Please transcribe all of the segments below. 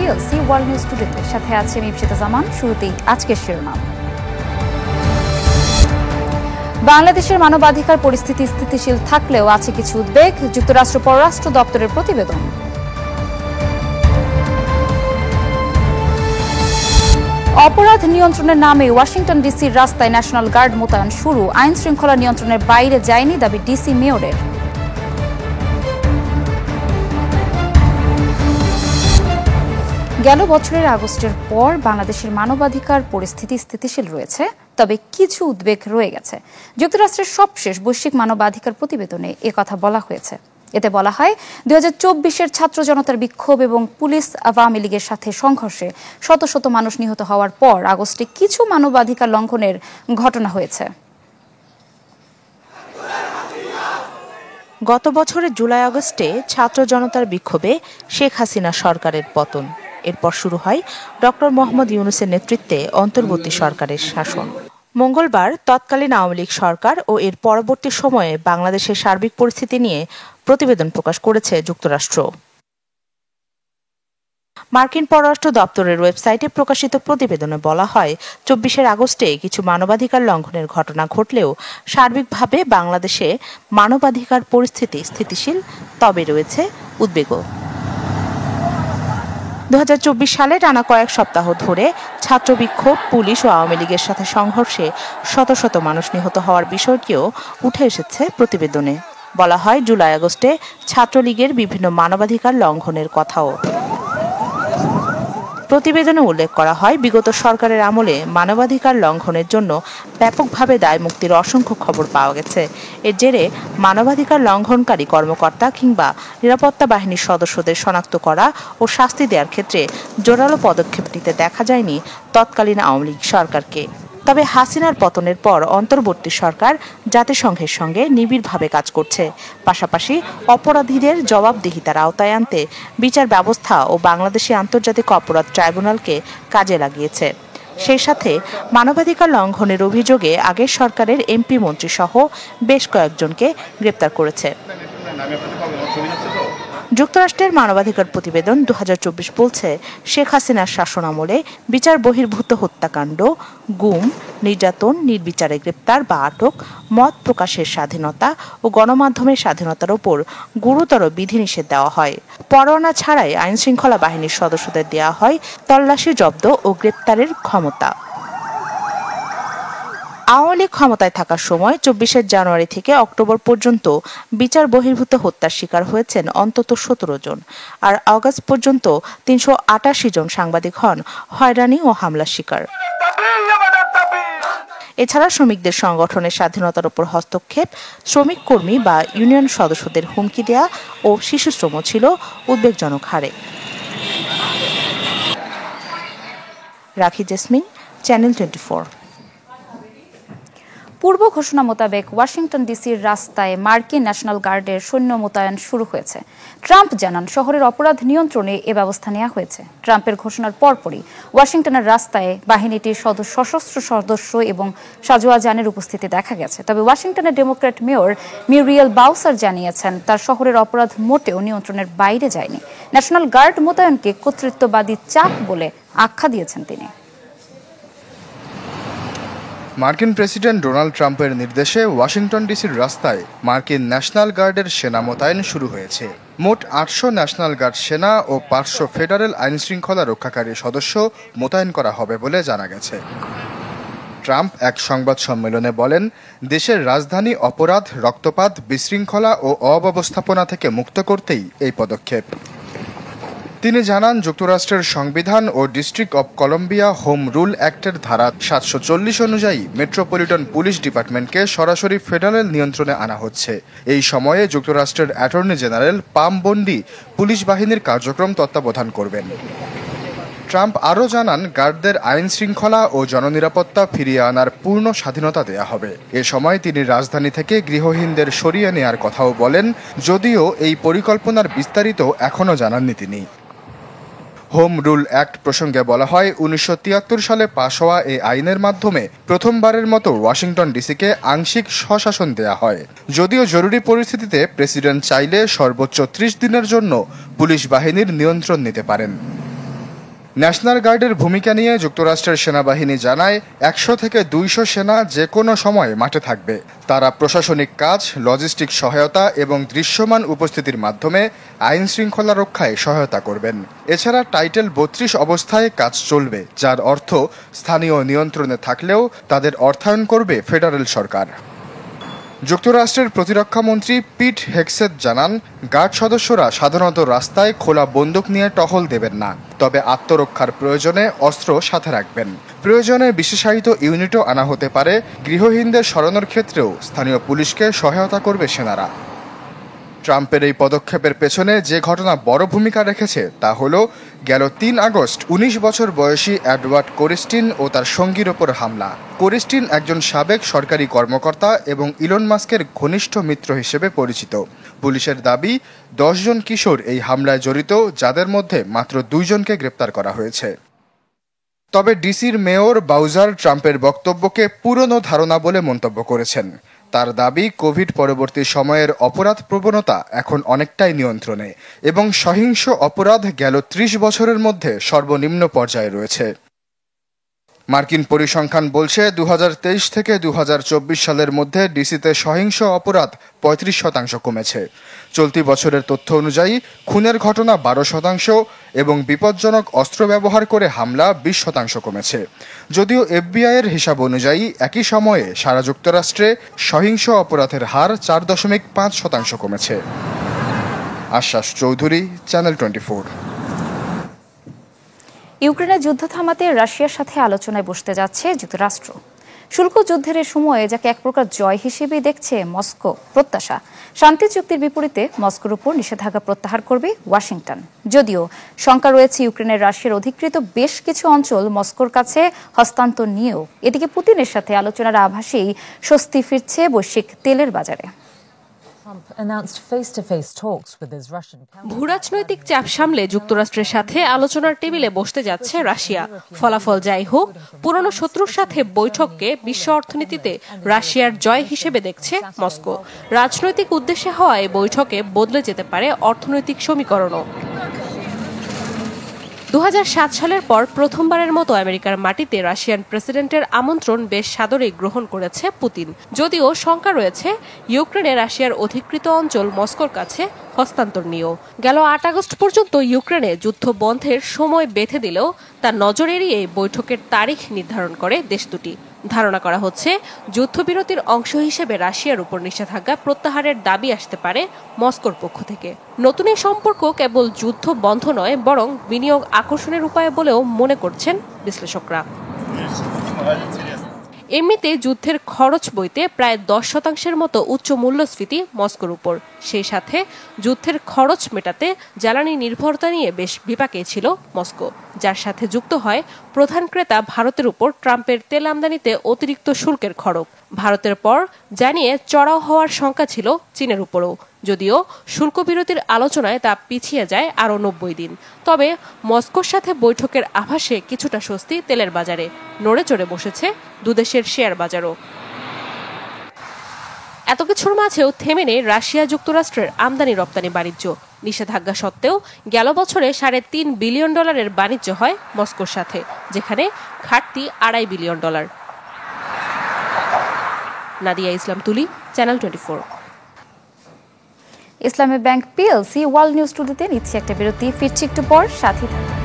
TLC world news টুডেতে সাথে আছে আমি ইপসিতা জামান। শুরুতেই আজকের শিরোনাম। বাংলাদেশের মানবাধিকার পরিস্থিতি স্থিতিশীল থাকলেও আছে কিছু উদ্বেগ, যুক্তরাষ্ট্র পররাষ্ট্র দপ্তরের প্রতিবেদন। অপরাধ নিয়ন্ত্রণের নামে ওয়াশিংটন ডিসির রাস্তায় ন্যাশনাল গার্ড মোতায়েন শুরু, আইন শৃঙ্খলা নিয়ন্ত্রণের বাইরে যায়নি দাবি ডিসি মেয়রের। গেল বছরের আগস্টের পর বাংলাদেশের মানবাধিকার পরিস্থিতি স্থিতিশীল রয়েছে, তবে কিছু উদ্বেগ রয়ে গেছে। যুক্তরাষ্ট্রের সবশেষ বৈশ্বিক মানবাধিকার প্রতিবেদনে একথা বলা হয়েছে। এতে বলা হয় 2024-এর ছাত্র জনতার বিক্ষোভ এবং পুলিশ আওয়ামী লীগের সাথে সংঘর্ষে শত শত মানুষ নিহত হওয়ার পর আগস্টে কিছু মানবাধিকার লঙ্ঘনের ঘটনা হয়েছে। গত বছরের জুলাই আগস্টে ছাত্র জনতার বিক্ষোভে শেখ হাসিনা সরকারের পতন। এরপর শুরু হয় ডক্টর মোহাম্মদ ইউনূসের নেতৃত্বে অন্তর্বর্তী সরকারের শাসন। মঙ্গলবার তৎকালীন আওয়ামী লীগ সরকার ও এর পরবর্তী সময়ে বাংলাদেশের সার্বিক পরিস্থিতি নিয়ে প্রতিবেদন প্রকাশ করেছে যুক্তরাষ্ট্র। মার্কিন পররাষ্ট্র দপ্তরের ওয়েবসাইটে প্রকাশিত প্রতিবেদনে বলা হয়, 24 আগস্টে কিছু মানবাধিকার লঙ্ঘনের ঘটনা ঘটলেও সার্বিকভাবে বাংলাদেশে মানবাধিকার পরিস্থিতি স্থিতিশীল, তবে রয়েছে উদ্বেগও। 2024 সালে টানা কয়েক সপ্তাহ ধরে ছাত্র বিক্ষোভ, পুলিশ ও আওয়ামী লীগের সাথে সংঘর্ষে শত শত মানুষ নিহত হওয়ার বিষয়টিও উঠে এসেছে প্রতিবেদনে। বলা হয়, জুলাই আগস্টে ছাত্রলীগের বিভিন্ন মানবাধিকার লঙ্ঘনের কথাও। প্রতিবেদনে উল্লেখ করা হয়, বিগত সরকারের আমলে মানবাধিকার লঙ্ঘনের জন্য ব্যাপকভাবে দায় মুক্তির অসংখ্য খবর পাওয়া গেছে। এর জেরে মানবাধিকার লঙ্ঘনকারী কর্মকর্তা কিংবা নিরাপত্তা বাহিনীর সদস্যদের শনাক্ত করা ও শাস্তি দেওয়ার ক্ষেত্রে জোরালো পদক্ষেপ নিতে দেখা যায়নি তৎকালীন আওয়ামী লীগ সরকারকে। তবে হাসিনার পতনের পর অন্তর্বর্তী সরকার জাতিসংঘের সঙ্গে নিবিড়ভাবে কাজ করছে, পাশাপাশি অপরাধীদের জবাবদিহিতার আওতায় আনতে বিচার ব্যবস্থা ও বাংলাদেশি আন্তর্জাতিক অপরাধ ট্রাইব্যুনালকে কাজে লাগিয়েছে। সেই সাথে মানবাধিকার লঙ্ঘনের অভিযোগে আগের সরকারের এমপি মন্ত্রী সহ বেশ কয়েকজনকে গ্রেপ্তার করেছে। যুক্তরাষ্ট্রের মানবাধিকার প্রতিবেদন 2024 বলছে, শেখ হাসিনার শাসনামলে বিচার বহির্ভূত হত্যাকাণ্ড, গুম, নির্যাতন, নির্বিচারে গ্রেপ্তার বা আটক, মত প্রকাশের স্বাধীনতা ও গণমাধ্যমের স্বাধীনতার ওপর গুরুতর বিধিনিষেধ দেওয়া হয়। পরোয়ানা ছাড়াই আইনশৃঙ্খলা বাহিনীর সদস্যদের দেওয়া হয় তল্লাশি, জব্দ ও গ্রেপ্তারের ক্ষমতা। আওয়ামী লীগ ক্ষমতায় থাকার সময় 24 জানুয়ারি থেকে অক্টোবর পর্যন্ত বিচার বহির্ভূত হত্যার শিকার হয়েছেন অন্তত 17 জন, আর আগস্ট পর্যন্ত 388 জন সাংবাদিক হন হয়রানি ও হামলার শিকার। এছাড়া শ্রমিকদের সংগঠনের স্বাধীনতার উপর হস্তক্ষেপ, শ্রমিক কর্মী বা ইউনিয়ন সদস্যদের হুমকি দেয়া ও শিশুশ্রম ছিল উদ্বেগজনক হারে। রাখি জেসমিন, চ্যানেল 24। পূর্ব ঘোষণা মোতাবেক ওয়াশিংটন ডিসির রাস্তায় মার্কিন ন্যাশনাল গার্ডের সৈন্য মোতায়েন শুরু হয়েছে। ট্রাম্প জানান, শহরের অপরাধ নিয়ন্ত্রণে এ ব্যবস্থা নেওয়া হয়েছে। ট্রাম্পের ঘোষণার পরপরই ওয়াশিংটনের রাস্তায় বাহিনীটির সশস্ত্র সদস্য এবং সাজোয়া যানের উপস্থিতি দেখা গেছে। তবে ওয়াশিংটনের ডেমোক্র্যাট মেয়র মিউরিয়েল বাউসার জানিয়েছেন, তার শহরের অপরাধ মোটেও নিয়ন্ত্রণের বাইরে যায়নি। ন্যাশনাল গার্ড মোতায়েনকে কর্তৃত্ববাদী চাপ বলে আখ্যা দিয়েছেন তিনি। মার্কিন প্রেসিডেন্ট ডোনাল্ড ট্রাম্পের নির্দেশে ওয়াশিংটন ডিসির রাস্তায় মার্কিন ন্যাশনাল গার্ডের সেনা মোতায়েন শুরু হয়েছে। মোট 800 ন্যাশনাল গার্ড সেনা ও 500 ফেডারেল আইনশৃঙ্খলা রক্ষাকারী সদস্য মোতায়েন করা হবে বলে জানা গেছে। ট্রাম্প এক সংবাদ সম্মেলনে বলেন, দেশের রাজধানী অপরাধ, রক্তপাত, বিশৃঙ্খলা ও অব্যবস্থাপনা থেকে মুক্ত করতেই এই পদক্ষেপ। তিনি জানান, যুক্তরাষ্ট্রের সংবিধান ও district of Columbia home rule অ্যাক্টের ধারা 740 অনুযায়ী মেট্রোপলিটন পুলিশ ডিপার্টমেন্টকে সরাসরি ফেডারেল নিয়ন্ত্রণে আনা হচ্ছে। এই সময়ে যুক্তরাষ্ট্রের অ্যাটর্নি জেনারেল পাম বন্ডি পুলিশ বাহিনীর কার্যক্রম তত্ত্বাবধান করবেন। ট্রাম্প আরও জানান, গার্ডদের আইন শৃঙ্খলা ও জননিরাপত্তা ফিরিয়ে আনার পূর্ণ স্বাধীনতা দেয়া হবে। এ সময় তিনি রাজধানী থেকে গৃহহীনদের সরিয়ে নেয়ার কথাও বলেন, যদিও এই পরিকল্পনার বিস্তারিত এখনও জানাননি তিনি। হোম রুল অ্যাক্ট প্রসঙ্গে বলা হয়, 1973 সালে পাশ হওয়া এই আইনের মাধ্যমে প্রথমবারের মতো ওয়াশিংটন ডিসিকে আংশিক স্বশাসন দেয়া হয়। যদিও জরুরি পরিস্থিতিতে প্রেসিডেন্ট চাইলে সর্বোচ্চ 30 দিনের জন্য পুলিশ বাহিনীর নিয়ন্ত্রণ নিতে পারেন। ন্যাশনাল গার্ডের ভূমিকা নিয়ে যুক্তরাষ্ট্রের সেনাবাহিনী জানায় 100 থেকে 200 সেনা যে কোনো সময় মাঠে থাকবে। তারা প্রশাসনিক কাজ, লজিস্টিক সহায়তা এবং দৃশ্যমান উপস্থিতির মাধ্যমে আইন শৃঙ্খলা রক্ষায় সহায়তা করবেন। এছাড়া টাইটেল 32 অবস্থায় কাজ চলবে, যার অর্থ স্থানীয় নিয়ন্ত্রণে থাকলেও তাদের অর্থায়ন করবে ফেডারেল সরকার। যুক্তরাষ্ট্রের প্রতিরক্ষা মন্ত্রী পিট হেগসেথ জানান, গার্ড সদস্যরা সাধারণত রাস্তায় খোলা বন্দুক নিয়ে টহল দেবেন না, তবে আত্মরক্ষার প্রয়োজনে অস্ত্র সাথে রাখবেন। প্রয়োজনে বিশেষায়িত ইউনিটও আনা হতে পারে। গৃহহীনদের সরানোর ক্ষেত্রেও স্থানীয় পুলিশকে সহায়তা করবে সেনারা। ট্রাম্পের এই পদক্ষেপের পেছনে যে ঘটনা বড় ভূমিকা রেখেছে তা হলো গেল 3 আগস্ট 19 বছর বয়সী এডওয়ার্ড কোরিস্টিন ও তার সঙ্গীর ওপর হামলা। কোরিস্টিন একজন সাবেক সরকারি কর্মকর্তা এবং ইলন মাস্কের ঘনিষ্ঠ মিত্র হিসেবে পরিচিত। পুলিশের দাবি 10 জন কিশোর এই হামলায় জড়িত, যাদের মধ্যে মাত্র 2 জনকে গ্রেপ্তার করা হয়েছে। তবে ডিসির মেয়র বাউজার ট্রাম্পের বক্তব্যকে পুরনো ধারণা বলে মন্তব্য করেছেন। তার দাবি, কোভিড পরবর্তী সময়ের অপরাধ প্রবণতা এখন অনেকটাই নিয়ন্ত্রণে এবং সহিংস অপরাধ গেল 30 বছরের মধ্যে সর্বনিম্ন পর্যায়ে রয়েছে। মার্কিন পরিসংখ্যান বলছে 2023 থেকে 2024 সালের মধ্যে ডিসিতে সহিংস অপরাধ 35% কমেছে। চলতি বছরের তথ্য অনুযায়ী খুনের ঘটনা 12% এবং বিপজ্জনক অস্ত্র ব্যবহার করে হামলা 20% কমেছে। যদিও এফবিআইয়ের হিসাব অনুযায়ী একই সময়ে সারা যুক্তরাষ্ট্রে সহিংস অপরাধের হার 4.5% কমেছে। আশ্বাস চৌধুরী, চ্যানেল 24। ইউক্রেনের যুদ্ধ থামাতে রাশিয়ার সাথে আলোচনায় বসতে যাচ্ছে যুক্তরাষ্ট্র। শুল্ক যুদ্ধের সময়ে যাকে এক প্রকার জয় হিসেবেই দেখছে মস্কো। প্রত্যাশা, শান্তি চুক্তির বিপরীতে মস্কোর উপর নিষেধাজ্ঞা প্রত্যাহার করবে ওয়াশিংটন। যদিও শঙ্কা রয়েছে ইউক্রেনের রাশিয়ার অধিকৃত বেশ কিছু অঞ্চল মস্কোর কাছে হস্তান্তর নিয়েও। এদিকে পুতিনের সাথে আলোচনার আভাসেই স্বস্তি ফিরছে বৈশ্বিক তেলের বাজারে। ভূরাজনৈতিক চাপ সামলে যুক্তরাষ্ট্রের সাথে আলোচনার টেবিলে বসতে যাচ্ছে রাশিয়া। ফলাফল যাই হোক, পুরনো শত্রুর সাথে বৈঠককে বিশ্ব অর্থনীতিতে রাশিয়ার জয় হিসেবে দেখছে মস্কো। রাজনৈতিক উদ্দেশ্যে হওয়া এই বৈঠকে বদলে যেতে পারে অর্থনৈতিক সমীকরণও। 2007 সালের পর প্রথমবারের মতো আমেরিকার মাটিতে রাশিয়ান প্রেসিডেন্টের আমন্ত্রণ বেশ সাদরে গ্রহণ করেছে পুতিন। যদিও শঙ্কা রয়েছে ইউক্রেনে রাশিয়ার অধিকৃত অঞ্চল মস্কোর কাছে হস্তান্তর নিয়েও। গেল 8 আগস্ট পর্যন্ত ইউক্রেনে যুদ্ধ বন্ধের সময় বেঁধে দিলেও তার নজর এড়িয়ে বৈঠকের তারিখ নির্ধারণ করে দেশ দুটি। ধারণা করা হচ্ছে যুদ্ধবিরতির অংশ হিসেবে রাশিয়ার উপর নিষেধাজ্ঞা প্রত্যাহারের দাবি আসতে পারে মস্কোর পক্ষ থেকে। নতুন এই সম্পর্ক কেবল যুদ্ধ বন্ধ নয়, বরং বিনিয়োগ আকর্ষণের উপায় বলেও মনে করছেন বিশ্লেষকরা। এমনিতে যুদ্ধের খরচ বইতে প্রায় 10% মতো উচ্চ মূল্যস্ফীতি মস্কোর উপর। সেই সাথে যুদ্ধের খরচ মেটাতে জ্বালানি নির্ভরতা নিয়ে বেশ বিপাকে ছিল মস্কো, যার সাথে যুক্ত হয় প্রধান ক্রেতা ভারতের উপর ট্রাম্পের তেল আমদানিতে অতিরিক্ত শুল্কের খড়গ। ভারতের পর জানিয়ে চড়াও হওয়ার শঙ্কা ছিল চীনের উপরও, যদিও শুল্ক বিরতির আলোচনায় তা পিছিয়ে যায় আরও 90 দিন। তবে মস্কোর সাথে বৈঠকের আভাসে কিছুটা স্বস্তি তেলের বাজারে। নড়ে চড়ে বসেছে দুদেশের শেয়ার বাজারও। এত কিছুর মাঝেও থেমে নেই রাশিয়া যুক্তরাষ্ট্রের আমদানি রপ্তানি বাণিজ্য। নিষেধাজ্ঞা সত্ত্বেও গেল বছরে $3.5 বিলিয়ন বাণিজ্য হয় মস্কোর সাথে, যেখানে ঘাটতি $2.5 বিলিয়ন। নাদিয়া ইসলাম তুলি, চ্যানেল 24। ইসলামী ব্যাংক পিএলসি ওয়ার্ল্ড নিউজ টুডেতে নিচ্ছে একটা বিরতি। ফিরছি একটু পর, সাথে থাকুন।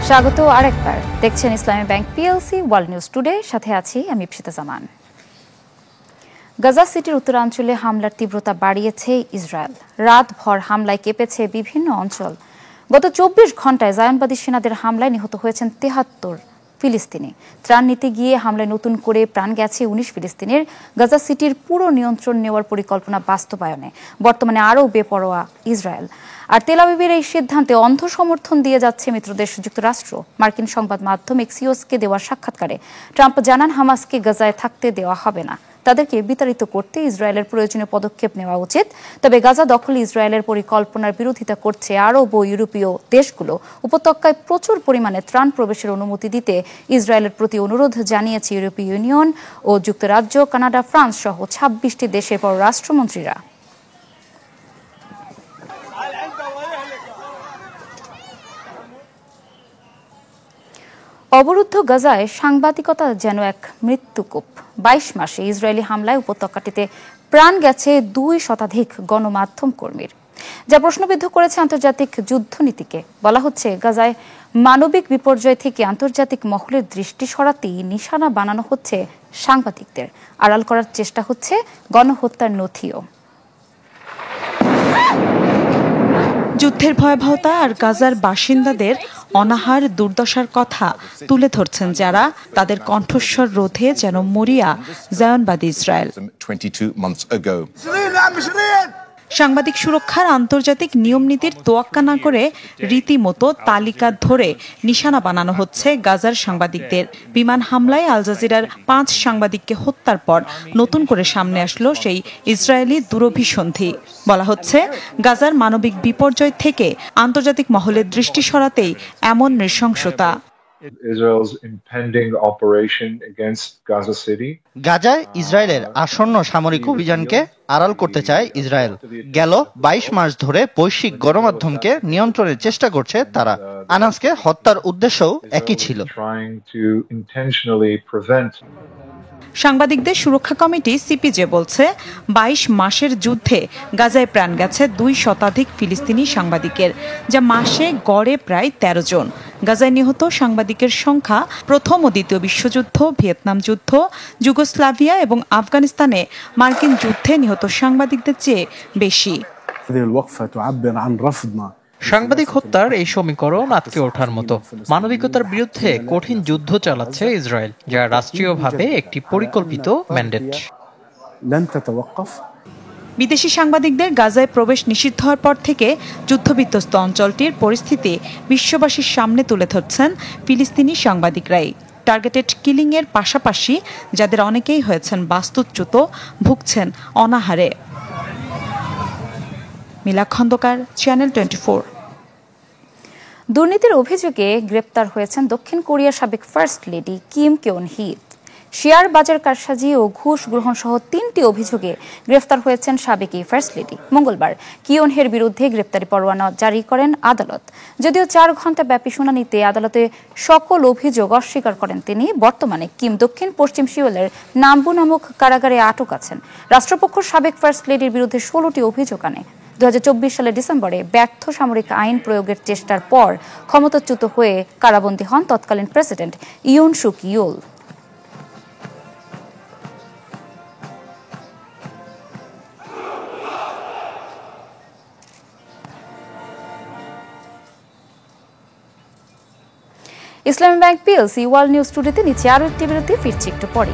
স্বাগত আরেকবার। দেখছেন ইসলামী bank PLC world news today, সাথে আছি আমি ইপসিতা জামান। গাজা সিটির উত্তরাঞ্চলে হামলার তীব্রতা বাড়িয়েছে ইসরায়েল। রাতভর হামলায় কেঁপেছে বিভিন্ন অঞ্চল। গত 24 ঘন্টায় জায়নবাদী সেনাদের হামলায় নিহত হয়েছেন 73 ফিলিস্তিনি। ত্রাণ নিতে গিয়ে হামলায় নতুন করে প্রাণ গেছে 19 ফিলিস্তিনের। গাজা সিটির পুরো নিয়ন্ত্রণ নেওয়ার পরিকল্পনা বাস্তবায়নে বর্তমানে আরও বেপরোয়া ইসরায়েল। আর তেল আবিবের এই সিদ্ধান্তে অন্ধ সমর্থন দিয়ে যাচ্ছে মিত্রদেশ যুক্তরাষ্ট্র। মার্কিন সংবাদ মাধ্যম এক্সিওসকে দেওয়া সাক্ষাৎকারে ট্রাম্প জানান, হামাসকে গাজায় থাকতে দেওয়া হবে না। তাদেরকে বিতাড়িত করতে ইসরায়েলের প্রয়োজনীয় পদক্ষেপ নেওয়া উচিত। তবে গাজা দখলে ইসরায়েলের পরিকল্পনার বিরোধিতা করছে আরব ও ইউরোপীয় দেশগুলো। উপত্যকায় প্রচুর পরিমাণে ত্রাণ প্রবেশের অনুমতি দিতে ইসরায়েলের প্রতি অনুরোধ জানিয়েছে ইউরোপীয় ইউনিয়ন ও যুক্তরাজ্য, কানাডা, ফ্রান্স সহ 26টি দেশের পররাষ্ট্রমন্ত্রীরা। অবরুদ্ধ গাজায় সাংবাদিকতা যেন এক মৃত্যুকূপ। 22 মাসে ইসরায়েলি হামলায় উপত্যকাটিতে প্রাণ গেছে 2 শতাধিক গণমাধ্যম কর্মীর, যা প্রশ্নবিদ্ধ করেছে আন্তর্জাতিক যুদ্ধনীতিকে। বলা হচ্ছে গাজায় মানবিক বিপর্যয় থেকে আন্তর্জাতিক মহলের দৃষ্টি সরাতেই নিশানা বানানো হচ্ছে সাংবাদিকদের, আড়াল করার চেষ্টা হচ্ছে গণহত্যার নথিও। যুদ্ধের ভয়াবহতা আর গাজার বাসিন্দাদের অনাহার দুর্দশার কথা তুলে ধরছেন যারা, তাদের কণ্ঠস্বর রোধে যেন মরিয়া জায়নবাদী ইসরায়েল। সাংবাদিক সুরক্ষার আন্তর্জাতিক নিয়মনীতির তোয়াক্কা না করে রীতিমতো তালিকা ধরে নিশানা বানানো হচ্ছে গাজার সাংবাদিকদের। বিমান হামলায় আল জাজিরার 5 সাংবাদিককে হত্যার পর নতুন করে সামনে আসলো সেই ইসরায়েলি দুরভিসন্ধি। বলা হচ্ছে গাজার মানবিক বিপর্যয় থেকে আন্তর্জাতিক মহলের দৃষ্টি সরাতেই এমন নৃশংসতা। গাজায় ইসরায়েলের আসন্ন সামরিক অভিযানকে আড়াল করতে চায় ইসরায়েল। গেল 22 মাস ধরে বৈশ্বিক গণমাধ্যমকে নিয়ন্ত্রণের চেষ্টা করছে তারা। আনাসকে হত্যার উদ্দেশ্যও একই ছিল। সাংবাদিকদের সুরক্ষা কমিটি সিপিজে বলছে 22 মাসের যুদ্ধে গাজায় প্রাণ গেছে 2 শতাধিক ফিলিস্তিনি সাংবাদিকের, যা মাসে গড়ে প্রায় 13 জন। গাজায় নিহত সাংবাদিকের সংখ্যা প্রথম ও দ্বিতীয় বিশ্বযুদ্ধ, ভিয়েতনাম যুদ্ধ, যুগোস্লাভিয়া এবং আফগানিস্তানে মার্কিন যুদ্ধে নিহত সাংবাদিকদের চেয়ে বেশি। সাংবাদিক হত্যার এই সমীকরণ আটকে ওঠার মতো। মানবিকতার বিরুদ্ধে কঠিন যুদ্ধ চালাচ্ছে ইসরায়েল, যা রাষ্ট্রীয়ভাবে একটি পরিকল্পিত ম্যান্ডেট। বিদেশি সাংবাদিকদের গাজায় প্রবেশ নিষিদ্ধ হওয়ার পর থেকে যুদ্ধবিধ্বস্ত অঞ্চলটির পরিস্থিতি বিশ্ববাসীর সামনে তুলে ধরছেন ফিলিস্তিনি সাংবাদিকরাই। টার্গেটেড কিলিংয়ের পাশাপাশি যাদের অনেকেই হয়েছেন বাস্তুচ্যুত, ভুগছেন অনাহারে। মিলা খন্দকার, চ্যানেল 24। দুর্নীতির অভিযোগে গ্রেপ্তার হয়েছেন দক্ষিণ কোরিয়ার সাবেক ফার্স্ট লেডি কিম কিউন হি। শেয়ার বাজার কারসাজি ও ঘুষ গ্রহণ সহ 3টি অভিযোগে গ্রেফতার হয়েছেন সাবেক এই ফার্স্ট লেডি। মঙ্গলবার কিউন হের বিরুদ্ধে গ্রেপ্তারি পরোয়ানা জারি করেন আদালত। যদিও 4 ঘণ্টা ব্যাপী শুনানিতে আদালতে সকল অভিযোগ অস্বীকার করেন তিনি। বর্তমানে কিম দক্ষিণ পশ্চিম সিওলের নাম্বু নামক কারাগারে আটক আছেন। রাষ্ট্রপক্ষ সাবেক ফার্স্ট লেডির বিরুদ্ধে 16টি অভিযোগ আনে। 2024 সালের ডিসেম্বরে ব্যর্থ সামরিক আইন প্রয়োগের চেষ্টার পর ক্ষমতাচ্যুত হয়ে কারাবন্দী হন তৎকালীন প্রেসিডেন্ট ইউন সুক ইউল। ইসলামী ব্যাংক পিএলসি ওয়ার্ল্ড নিউজ টুডেতে নিচে আরো একটি বিরতি, ফিরছি একটু পরে।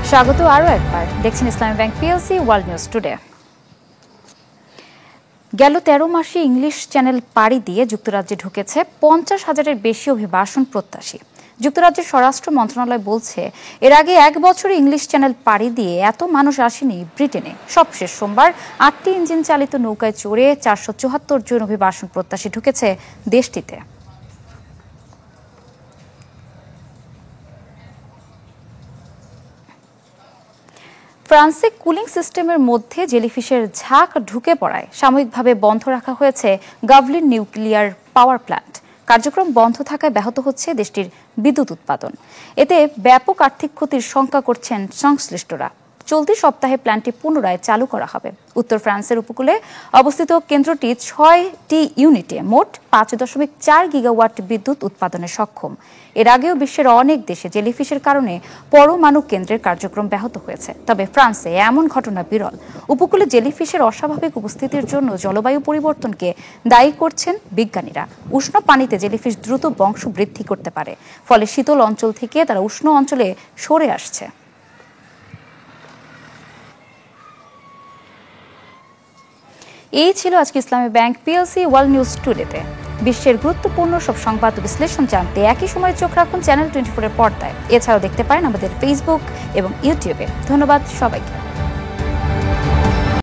স্বাগত আরো একবার, দেখছেন ইসলামী bank PLC world news today. গেল 13 মাসে ইংলিশ চ্যানেল পাড়ি দিয়ে যুক্তরাজ্যে ঢুকেছে 50,000-এর বেশি অভিবাসন প্রত্যাশী। যুক্তরাজ্যের স্বরাষ্ট্র মন্ত্রণালয় বলছে এর আগে 1 বছরে ইংলিশ চ্যানেল পাড়ি দিয়ে এত মানুষ আসেনি ব্রিটেনে। সবশেষ সোমবার 8টি ইঞ্জিন চালিত নৌকায় চড়ে 474 জন অভিবাসন প্রত্যাশী ঢুকেছে দেশটিতে। ফ্রান্সে কুলিং সিস্টেমের মধ্যে জেলিফিশের ঝাঁক ঢুকে পড়ায় সাময়িকভাবে বন্ধ রাখা হয়েছে গাভলিন নিউক্লিয়ার পাওয়ার প্ল্যান্ট। কার্যক্রম বন্ধ থাকায় ব্যাহত হচ্ছে দেশটির বিদ্যুৎ উৎপাদন। এতে ব্যাপক আর্থিক ক্ষতির শঙ্কা করছেন সংশ্লিষ্টরা। চলতি সপ্তাহে প্ল্যান্টটি পুনরায় চালু করা হবে। উত্তর ফ্রান্সের উপকূলে অবস্থিত কেন্দ্রটি 6টি ইউনিটে মোট 5.4 গিগাওয়াট বিদ্যুৎ উৎপাদনে সক্ষম। এর আগেও বিশ্বের অনেক দেশে জেলিফিশের কারণে পরমাণু কেন্দ্রের কার্যক্রম ব্যাহত হয়েছে। তবে ফ্রান্সে এমন ঘটনা বিরল। উপকূলে জেলিফিশের অস্বাভাবিক উপস্থিতির জন্য জলবায়ু পরিবর্তনকে দায়ী করছেন বিজ্ঞানীরা। উষ্ণ পানিতে জেলিফিশ দ্রুত বংশ বৃদ্ধি করতে পারে, ফলে শীতল অঞ্চল থেকে তারা উষ্ণ অঞ্চলে সরে আসছে। এই ছিল আজকে ইসলামী ব্যাংক পিএলসি ওয়ার্ল্ড নিউজ টুডেতে। বিশ্বের গুরুত্বপূর্ণ সব সংবাদ ও বিশ্লেষণ জানতে একই সময়ে চোখ রাখুন চ্যানেল 24 এর পর্দায়। এছাড়াও দেখতে পারেন আমাদের ফেসবুক এবং ইউটিউবে। ধন্যবাদ সবাইকে।